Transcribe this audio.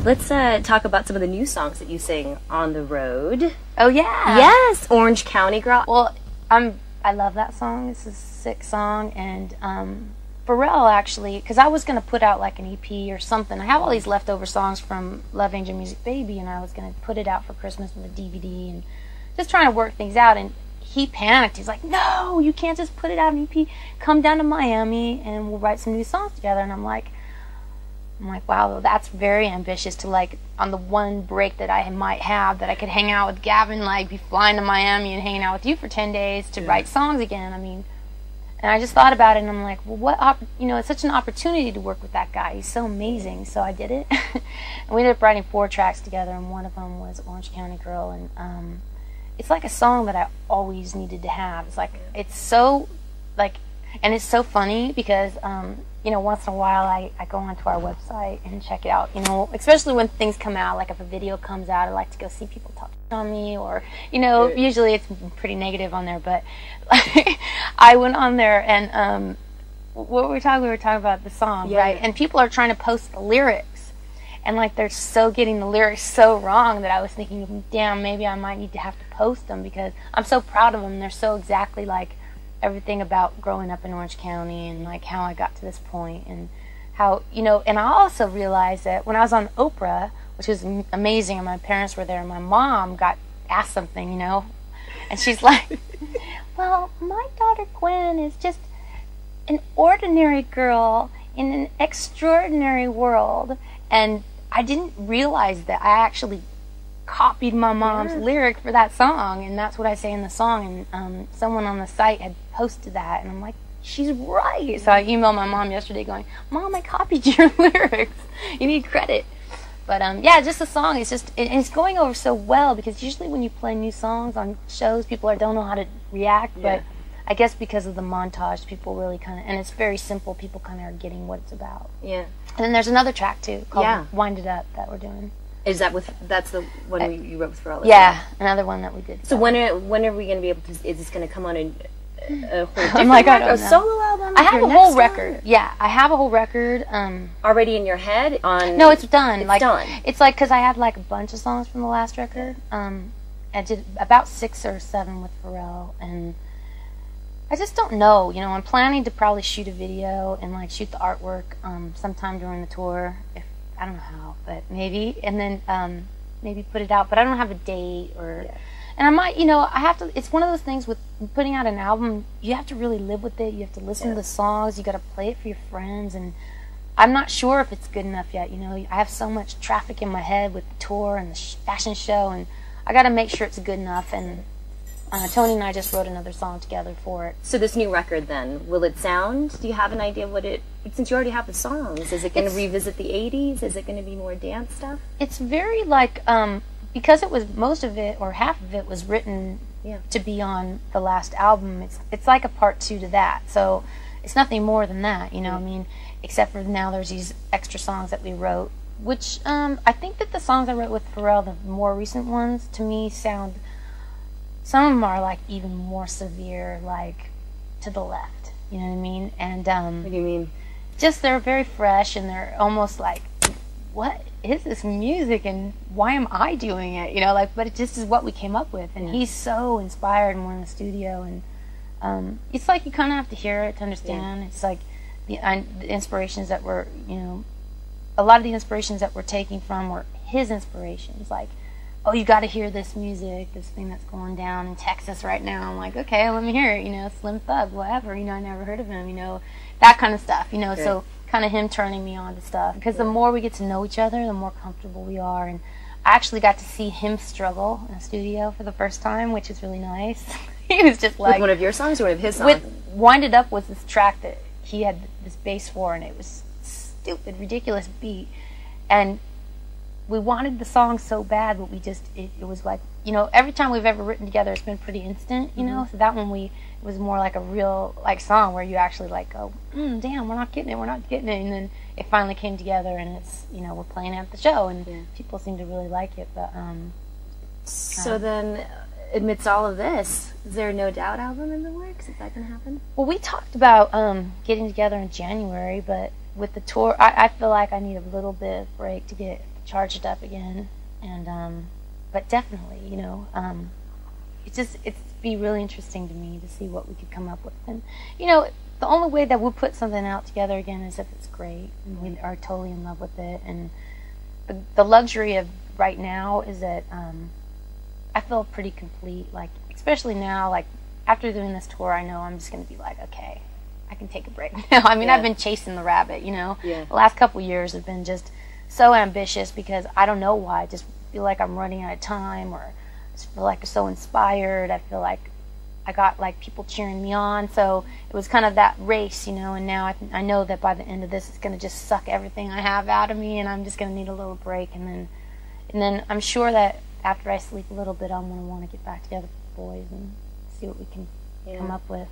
Let's talk about some of the new songs that you sing on the road. Oh yeah. Yes, Orange County Girl. Well, I love that song. It's a sick song, and Pharrell actually, because I was gonna put out like an EP or something. I have all these leftover songs from Love Angel Music Baby, and I was gonna put it out for Christmas with a DVD and just trying to work things out. And he panicked. He's like, "No, you can't just put it out an EP. Come down to Miami and we'll write some new songs together." And I'm like, wow, that's very ambitious to, like, on the one break that I might have that I could hang out with Gavin, like be flying to Miami and hanging out with you for 10 days to write songs again. I mean, and I just thought about it, and I'm like, well, it's such an opportunity to work with that guy. He's so amazing. So I did it. And we ended up writing 4 tracks together, and one of them was Orange County Girl. And it's like a song that I always needed to have. It's like, it's so, like, and it's so funny because, you know, once in a while I go onto our website and check it out, you know, especially when things come out, like if a video comes out, I like to go see people talk on me, or, you know, usually it's pretty negative on there, but like, I went on there and what were we talking? We were talking about the song, right? And people are trying to post the lyrics, and like they're so getting the lyrics so wrong that I was thinking, damn, maybe I might need to have to post them, because I'm so proud of them. They're so exactly like everything about growing up in Orange County and like how I got to this point, and how, you know, and I also realized that when I was on Oprah, which was amazing, and my parents were there, and my mom got asked something, you know, and she's like, well, my daughter Gwen is just an ordinary girl in an extraordinary world. And I didn't realize that I actually copied my mom's lyric for that song, and that's what I say in the song. And someone on the site had posted that, and I'm like, she's right. So I emailed my mom yesterday going, Mom, I copied your lyrics. You need credit. But yeah, just the song is just, it's going over so well, because usually when you play new songs on shows, people don't know how to react. But I guess because of the montage, people really kind of, and it's very simple, people kind of are getting what it's about. Yeah. And then there's another track too called Wind It Up that we're doing. Is that that's the one you wrote with Pharrell? Yeah, another one that we did. So when are we going to be able to, is this going to come on a whole different a solo album? I have a whole record. Yeah, I have a whole record. Already in your head? No, it's done. It's done. It's like, because I had like a bunch of songs from the last record. I did about 6 or 7 with Pharrell, and I just don't know. You know, I'm planning to probably shoot a video and like shoot the artwork sometime during the tour. I don't know how, but maybe, and then maybe put it out. But I don't have a date, or and I might, you know, I have to. It's one of those things with putting out an album. You have to really live with it. You have to listen to the songs. You got to play it for your friends, and I'm not sure if it's good enough yet. You know, I have so much traffic in my head with the tour and the fashion show, and I got to make sure it's good enough. And Tony and I just wrote another song together for it. So this new record, then, will it sound? Do you have an idea what it? Since you already have the songs, is it going to revisit the '80s? Is it going to be more dance stuff? It's very like because it was most of it, or half of it, was written to be on the last album. It's like a part 2 to that. So it's nothing more than that, you know. I mean, except for now there's these extra songs that we wrote, which I think that the songs I wrote with Pharrell, the more recent ones, to me sound. Some of them are like even more severe, like to the left. You know what I mean? And what do you mean? Just they're very fresh, and they're almost like, what is this music, and why am I doing it? You know, like, but it just is what we came up with. And he's so inspired, and we're in the studio, and it's like you kind of have to hear it to understand. It's like the inspirations that were, you know, a lot of the inspirations that we're taking from were his inspirations, like. Oh, you got to hear this music, this thing that's going down in Texas right now. I'm like, okay, let me hear it, you know, Slim Thug, whatever, you know, I never heard of him, you know, that kind of stuff, you know, so kind of him turning me on to stuff. Because the more we get to know each other, the more comfortable we are. And I actually got to see him struggle in a studio for the first time, which is really nice. He was just like... With one of your songs or one of his songs? With Wind It Up was this track that he had this bass for, and it was stupid, ridiculous beat. And... we wanted the song so bad, but we just, it was like, you know, every time we've ever written together, it's been pretty instant, you know, so that one it was more like a real, like, song where you actually, like, go, damn, we're not getting it, and then it finally came together, and it's, you know, we're playing it at the show, and people seem to really like it, but, So then, amidst all of this, is there a No Doubt album in the works? Is that going to happen? Well, we talked about getting together in January, but with the tour, I feel like I need a little bit of break to get charged up again. And but definitely, you know, it's be really interesting to me to see what we could come up with. And you know, the only way that we'll put something out together again is if it's great and we are totally in love with it. And the luxury of right now is that I feel pretty complete. Like, especially now, like after doing this tour, I know I'm just going to be like, okay, I can take a break now. I mean, I've been chasing the rabbit, you know. The last couple years have been just so ambitious because I don't know why. I just feel like I'm running out of time, or I just feel like I'm so inspired. I feel like I got like people cheering me on. So it was kind of that race, you know. And now I know that by the end of this, it's going to just suck everything I have out of me, and I'm just going to need a little break. And then I'm sure that after I sleep a little bit, I'm going to want to get back together with the boys and see what we can come up with.